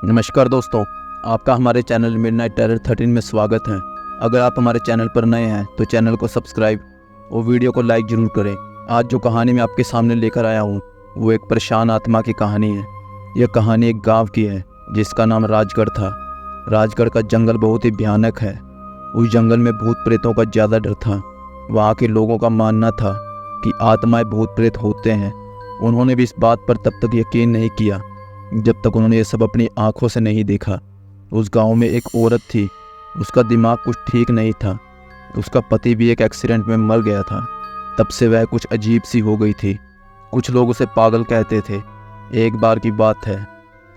नमस्कार दोस्तों, आपका हमारे चैनल मिडनाइट टेरर 13 में स्वागत है। अगर आप हमारे चैनल पर नए हैं तो चैनल को सब्सक्राइब और वीडियो को लाइक ज़रूर करें। आज जो कहानी मैं आपके सामने लेकर आया हूँ वो एक परेशान आत्मा की कहानी है। यह कहानी एक गांव की है जिसका नाम राजगढ़ था। राजगढ़ का जंगल बहुत ही भयानक है। उस जंगल में भूत प्रेतों का ज़्यादा डर था। वहाँ के लोगों का मानना था कि आत्माएं भूत प्रेत होते हैं। उन्होंने भी इस बात पर तब तक यकीन नहीं किया जब तक उन्होंने ये सब अपनी आंखों से नहीं देखा। उस गांव में एक औरत थी। उसका दिमाग कुछ ठीक नहीं था। उसका पति भी एक एक्सीडेंट में मर गया था। तब से वह कुछ अजीब सी हो गई थी। कुछ लोग उसे पागल कहते थे। एक बार की बात है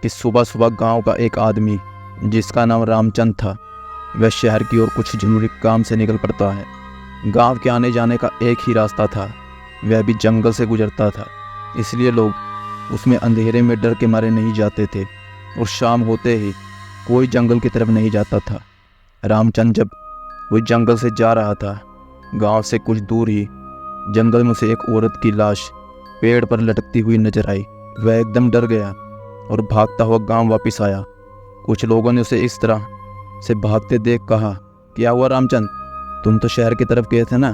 कि सुबह सुबह गांव का एक आदमी जिसका नाम रामचंद था, वह शहर की ओर कुछ जरूरी काम से निकल पड़ता है। गांव के आने जाने का एक ही रास्ता था, वह भी जंगल से गुजरता था। इसलिए लोग उसमें अंधेरे में डर के मारे नहीं जाते थे और शाम होते ही कोई जंगल की तरफ नहीं जाता था। रामचंद जब वो जंगल से जा रहा था, गांव से कुछ दूर ही जंगल में उसे एक औरत की लाश पेड़ पर लटकती हुई नजर आई। वह एकदम डर गया और भागता हुआ गांव वापस आया। कुछ लोगों ने उसे इस तरह से भागते देख कहा, क्या हुआ रामचंद, तुम तो शहर की तरफ गए थे ना,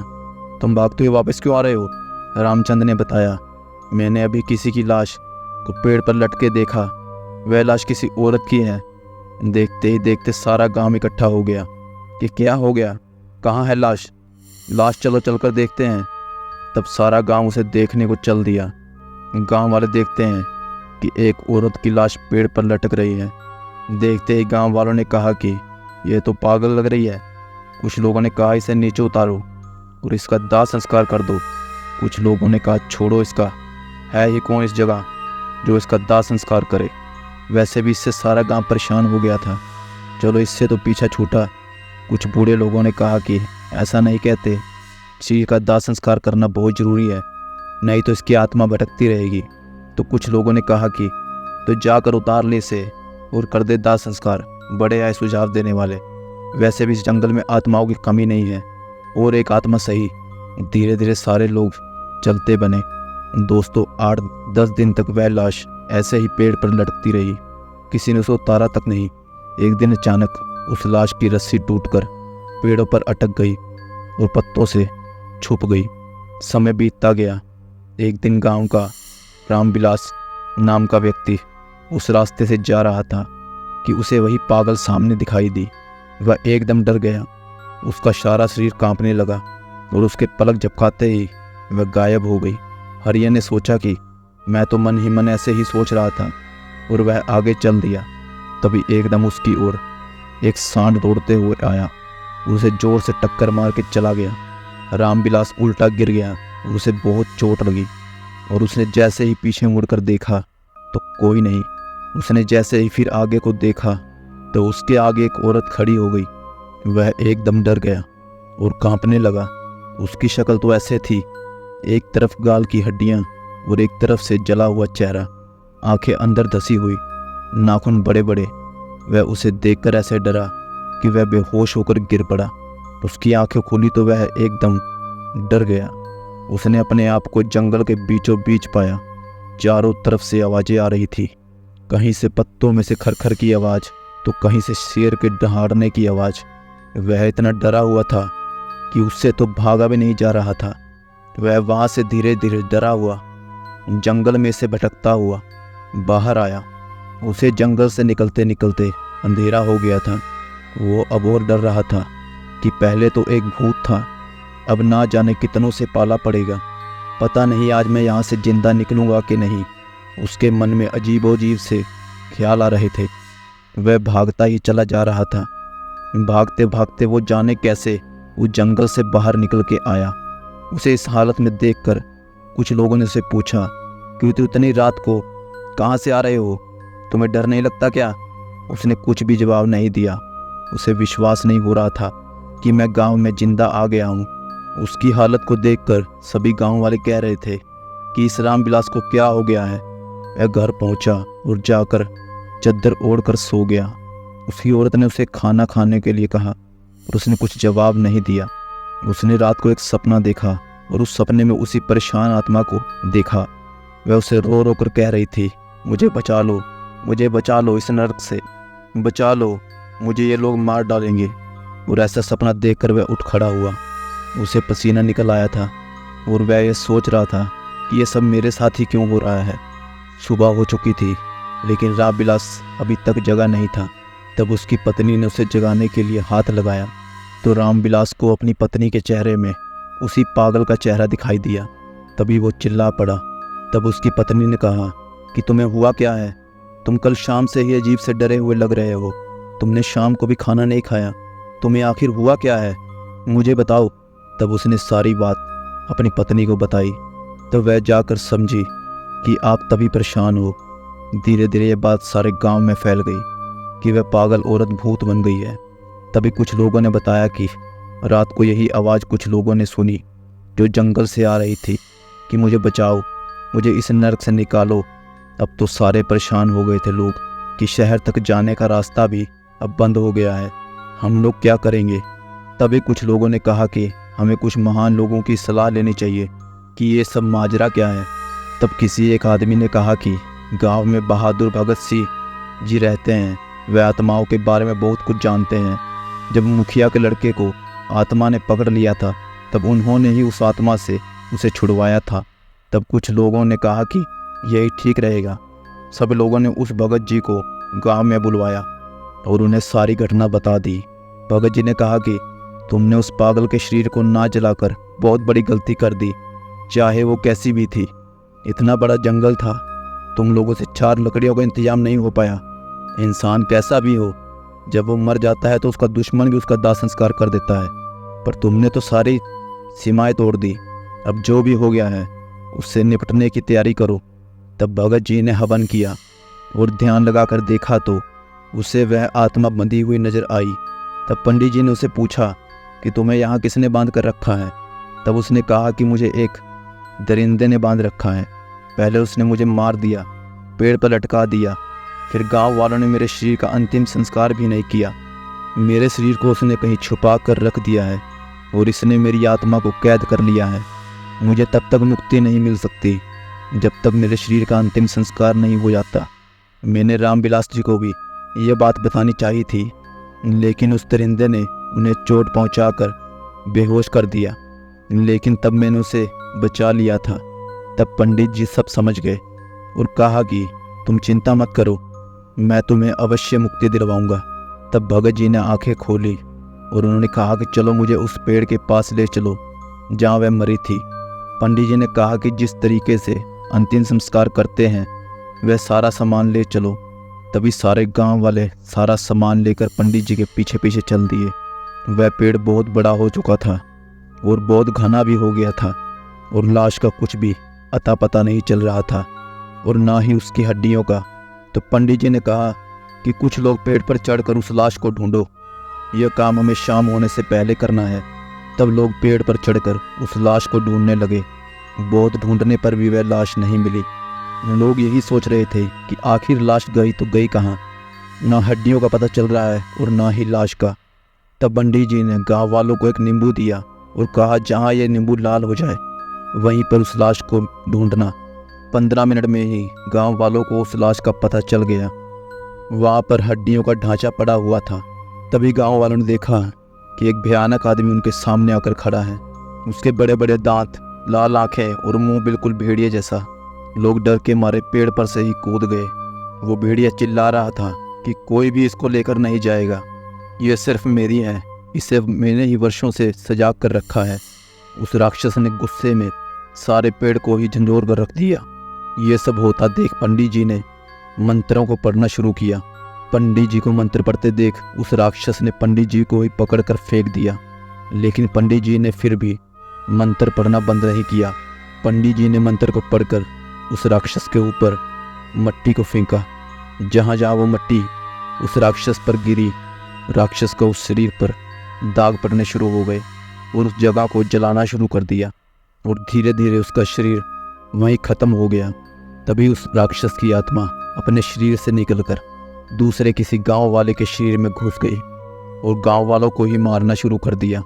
तुम भागते हुए वापस क्यों आ रहे हो? रामचंद ने बताया, मैंने अभी किसी की लाश को पेड़ पर लटके देखा। वह लाश किसी औरत की है। देखते ही देखते सारा गांव इकट्ठा हो गया कि क्या हो गया, कहाँ है लाश, चलो चलकर देखते हैं। तब सारा गांव उसे देखने को चल दिया। गांव वाले देखते हैं कि एक औरत की लाश पेड़ पर लटक रही है। देखते ही गांव वालों ने कहा कि यह तो पागल लग रही है। कुछ लोगों ने कहा इसे नीचे उतारो और इसका दाह संस्कार कर दो। कुछ लोगों ने कहा छोड़ो, इसका है ही कौन इस जगह जो इसका दाह संस्कार करे। वैसे भी इससे सारा गांव परेशान हो गया था, चलो इससे तो पीछा छूटा। कुछ बूढ़े लोगों ने कहा कि ऐसा नहीं कहते, चीज़ का दाह संस्कार करना बहुत ज़रूरी है, नहीं तो इसकी आत्मा भटकती रहेगी। तो कुछ लोगों ने कहा कि तो जाकर उतार ले इसे और कर दे दाह संस्कार। बड़े आए सुझाव देने वाले। वैसे भी इस जंगल में आत्माओं की कमी नहीं है, और एक आत्मा सही। धीरे धीरे सारे लोग चलते बने। दोस्तों, 8-10 दिन तक वह लाश ऐसे ही पेड़ पर लटकती रही। किसी ने उसे उतारा तक नहीं। एक दिन अचानक उस लाश की रस्सी टूटकर पेड़ों पर अटक गई और पत्तों से छुप गई। समय बीतता गया। एक दिन गांव का रामविलास नाम का व्यक्ति उस रास्ते से जा रहा था कि उसे वही पागल सामने दिखाई दी। वह एकदम डर गया। उसका सारा शरीर कांपने लगा और उसके पलक झपकाते ही वह गायब हो गई। हरिया ने सोचा कि मैं तो मन ही मन ऐसे ही सोच रहा था, और वह आगे चल दिया। तभी एकदम उसकी ओर एक सांड दौड़ते हुए आया। उसे जोर से टक्कर मार के चला गया। रामविलास उल्टा गिर गया और उसे बहुत चोट लगी। और उसने जैसे ही पीछे मुड़कर देखा तो कोई नहीं। उसने जैसे ही फिर आगे को देखा तो उसके आगे एक औरत खड़ी हो गई। वह एकदम डर गया और कांपने लगा। उसकी शक्ल तो ऐसे थी, एक तरफ गाल की हड्डियां और एक तरफ से जला हुआ चेहरा, आंखें अंदर धसी हुई, नाखून बड़े बड़े। वह उसे देखकर ऐसे डरा कि वह बेहोश होकर गिर पड़ा। उसकी आंखें खुली तो वह एकदम डर गया। उसने अपने आप को जंगल के बीचों बीच पाया। चारों तरफ से आवाजें आ रही थी। कहीं से पत्तों में से खरखर की आवाज़, तो कहीं से शेर के दहाड़ने की आवाज़। वह इतना डरा हुआ था कि उससे तो भागा भी नहीं जा रहा था। वह वहाँ से धीरे धीरे डरा हुआ जंगल में से भटकता हुआ बाहर आया। उसे जंगल से निकलते निकलते अंधेरा हो गया था। वो अब और डर रहा था कि पहले तो एक भूत था, अब ना जाने कितनों से पाला पड़ेगा। पता नहीं आज मैं यहाँ से जिंदा निकलूँगा कि नहीं। उसके मन में अजीबोजीब से ख्याल आ रहे थे। वह भागता ही चला जा रहा था। भागते भागते वो जाने कैसे उस जंगल से बाहर निकल के आया। उसे इस हालत में देखकर कुछ लोगों ने उसे पूछा कि तुम इतनी रात को कहाँ से आ रहे हो, तुम्हें डर नहीं लगता क्या? उसने कुछ भी जवाब नहीं दिया। उसे विश्वास नहीं हो रहा था कि मैं गांव में जिंदा आ गया हूँ। उसकी हालत को देखकर सभी गांव वाले कह रहे थे कि इस रामविलास को क्या हो गया है। वह घर पहुँचा और जाकर चद्दर ओढ़ कर सो गया। उसकी औरत ने उसे खाना खाने के लिए कहा और उसने कुछ जवाब नहीं दिया। उसने रात को एक सपना देखा और उस सपने में उसी परेशान आत्मा को देखा। वह उसे रो रो कर कह रही थी, मुझे बचा लो, मुझे बचा लो इस नरक से, बचा लो, मुझे ये लोग मार डालेंगे। और ऐसा सपना देखकर वह उठ खड़ा हुआ। उसे पसीना निकल आया था और वह ये सोच रहा था कि ये सब मेरे साथ ही क्यों हो रहा है। सुबह हो चुकी थी लेकिन रामविलास अभी तक जगा नहीं था। तब उसकी पत्नी ने उसे जगाने के लिए हाथ लगाया तो रामविलास को अपनी पत्नी के चेहरे में उसी पागल का चेहरा दिखाई दिया। तभी वो चिल्ला पड़ा। तब उसकी पत्नी ने कहा कि तुम्हें हुआ क्या है? तुम कल शाम से ही अजीब से डरे हुए लग रहे हो। तुमने शाम को भी खाना नहीं खाया। तुम्हें आखिर हुआ क्या है? मुझे बताओ। तब उसने सारी बात अपनी पत्नी को बताई। तो वह जाकर समझी कि आप तभी परेशान हो। धीरे धीरे ये बात सारे गांव में फैल गई कि वह पागल औरत भूत बन गई है। तभी कुछ लोगों ने बताया कि रात को यही आवाज़ कुछ लोगों ने सुनी जो जंगल से आ रही थी कि मुझे बचाओ, मुझे इस नरक से निकालो। अब तो सारे परेशान हो गए थे लोग कि शहर तक जाने का रास्ता भी अब बंद हो गया है, हम लोग क्या करेंगे। तभी कुछ लोगों ने कहा कि हमें कुछ महान लोगों की सलाह लेनी चाहिए कि ये सब माजरा क्या है। तब किसी एक आदमी ने कहा कि गांव में बहादुर भगत सिंह जी रहते हैं, वे आत्माओं के बारे में बहुत कुछ जानते हैं। जब मुखिया के लड़के को आत्मा ने पकड़ लिया था तब उन्होंने ही उस आत्मा से उसे छुड़वाया था। तब कुछ लोगों ने कहा कि यही ठीक रहेगा। सब लोगों ने उस भगत जी को गांव में बुलवाया और उन्हें सारी घटना बता दी। भगत जी ने कहा कि तुमने उस पागल के शरीर को ना जलाकर बहुत बड़ी गलती कर दी, चाहे वो कैसी भी थी। इतना बड़ा जंगल था, तुम लोगों से 4 लकड़ियों का इंतजाम नहीं हो पाया। इंसान कैसा भी हो, जब वो मर जाता है तो उसका दुश्मन भी उसका दाह संस्कार कर देता है, पर तुमने तो सारी सीमाएं तोड़ दी। अब जो भी हो गया है उससे निपटने की तैयारी करो। तब भगत जी ने हवन किया और ध्यान लगाकर देखा तो उसे वह आत्मा बंधी हुई नजर आई। तब पंडित जी ने उसे पूछा कि तुम्हें यहाँ किसने बांध कर रखा है? तब उसने कहा कि मुझे एक दरिंदे ने बांध रखा है। पहले उसने मुझे मार दिया, पेड़ पर लटका दिया, फिर गांव वालों ने मेरे शरीर का अंतिम संस्कार भी नहीं किया। मेरे शरीर को उसने कहीं छुपा कर रख दिया है और इसने मेरी आत्मा को कैद कर लिया है। मुझे तब तक मुक्ति नहीं मिल सकती जब तक मेरे शरीर का अंतिम संस्कार नहीं हो जाता। मैंने रामविलास जी को भी ये बात बतानी चाहिए थी, लेकिन उस दरिंदे ने उन्हें चोट पहुंचाकर बेहोश कर दिया, लेकिन तब मैंने उसे बचा लिया था। तब पंडित जी सब समझ गए और कहा कि तुम चिंता मत करो, मैं तुम्हें अवश्य मुक्ति दिलवाऊंगा। तब भगत जी ने आंखें खोली और उन्होंने कहा कि चलो मुझे उस पेड़ के पास ले चलो जहाँ वह मरी थी। पंडित जी ने कहा कि जिस तरीके से अंतिम संस्कार करते हैं वह सारा सामान ले चलो। तभी सारे गांव वाले सारा सामान लेकर पंडित जी के पीछे पीछे चल दिए। वह पेड़ बहुत बड़ा हो चुका था और बहुत घना भी हो गया था और लाश का कुछ भी अता पता नहीं चल रहा था और ना ही उसकी हड्डियों का। तो पंडित जी ने कहा कि कुछ लोग पेड़ पर चढ़कर उस लाश को ढूंढो, यह काम हमें शाम होने से पहले करना है। तब लोग पेड़ पर चढ़कर उस लाश को ढूंढने लगे। बहुत ढूंढने पर भी वह लाश नहीं मिली। लोग यही सोच रहे थे कि आखिर लाश गई तो गई कहाँ। ना हड्डियों का पता चल रहा है और ना ही लाश का। तब पंडित जी ने गांव वालों को एक नींबू दिया और कहा जहाँ ये नींबू लाल हो जाए वहीं पर उस लाश को ढूंढना। 15 मिनट में ही गांव वालों को उस लाश का पता चल गया। वहाँ पर हड्डियों का ढांचा पड़ा हुआ था। तभी गांव वालों ने देखा कि एक भयानक आदमी उनके सामने आकर खड़ा है। उसके बड़े बड़े दांत, लाल आंखें और मुंह बिल्कुल भेड़िए जैसा। लोग डर के मारे पेड़ पर से ही कूद गए। वो भेड़िया चिल्ला रहा था कि कोई भी इसको लेकर नहीं जाएगा, ये सिर्फ मेरी है, इसे मैंने ही वर्षों से सजा कर रखा है। उस राक्षस ने गुस्से में सारे पेड़ को ही झंझोर कर रख दिया। ये सब होता देख पंडित जी ने मंत्रों को पढ़ना शुरू किया। पंडित जी को मंत्र पढ़ते देख उस राक्षस ने पंडित जी को ही पकड़कर फेंक दिया, लेकिन पंडित जी ने फिर भी मंत्र पढ़ना बंद नहीं किया। पंडित जी ने मंत्र को पढ़कर उस राक्षस के ऊपर मट्टी को फेंका। जहाँ जहाँ वो मट्टी उस राक्षस पर गिरी, राक्षस को उस शरीर पर दाग पड़ने शुरू हो गए और उस जगह को जलाना शुरू कर दिया और धीरे धीरे उसका शरीर वहीं ख़त्म हो गया। तभी उस राक्षस की आत्मा अपने शरीर से निकलकर दूसरे किसी गांव वाले के शरीर में घुस गई और गांव वालों को ही मारना शुरू कर दिया।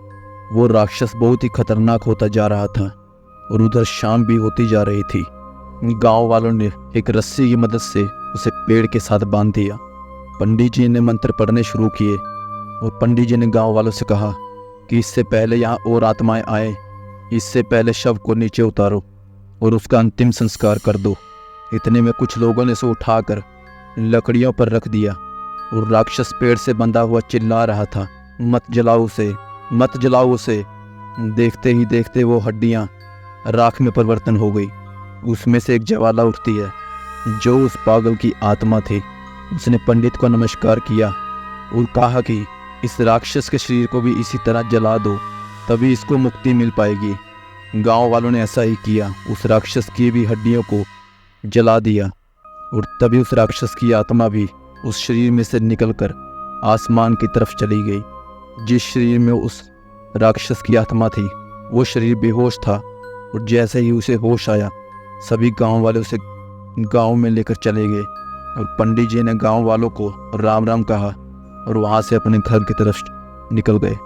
वो राक्षस बहुत ही खतरनाक होता जा रहा था और उधर शाम भी होती जा रही थी। गांव वालों ने एक रस्सी की मदद से उसे पेड़ के साथ बांध दिया। पंडित जी ने मंत्र पढ़ने शुरू किए और पंडित जी ने गांव वालों से कहा कि इससे पहले यहाँ और आत्माएं आए, इससे पहले शव को नीचे उतारो और उसका अंतिम संस्कार कर दो। इतने में कुछ लोगों ने उसे उठाकर लकड़ियों पर रख दिया और राक्षस पेड़ से बंधा हुआ चिल्ला रहा था, मत जलाओ उसे, मत जलाओ उसे। देखते ही देखते वो हड्डियां राख में परिवर्तन हो गई। उसमें से एक ज्वाला उठती है जो उस पागल की आत्मा थी। उसने पंडित को नमस्कार किया और कहा कि इस राक्षस के शरीर को भी इसी तरह जला दो, तभी इसको मुक्ति मिल पाएगी। गांव वालों ने ऐसा ही किया, उस राक्षस की भी हड्डियों को जला दिया और तभी उस राक्षस की आत्मा भी उस शरीर में से निकलकर आसमान की तरफ चली गई। जिस शरीर में उस राक्षस की आत्मा थी वो शरीर बेहोश था और जैसे ही उसे होश आया सभी गांव वाले उसे गांव में लेकर चले गए और पंडित जी ने गांव वालों को राम राम कहा और वहां से अपने घर की तरफ निकल गए।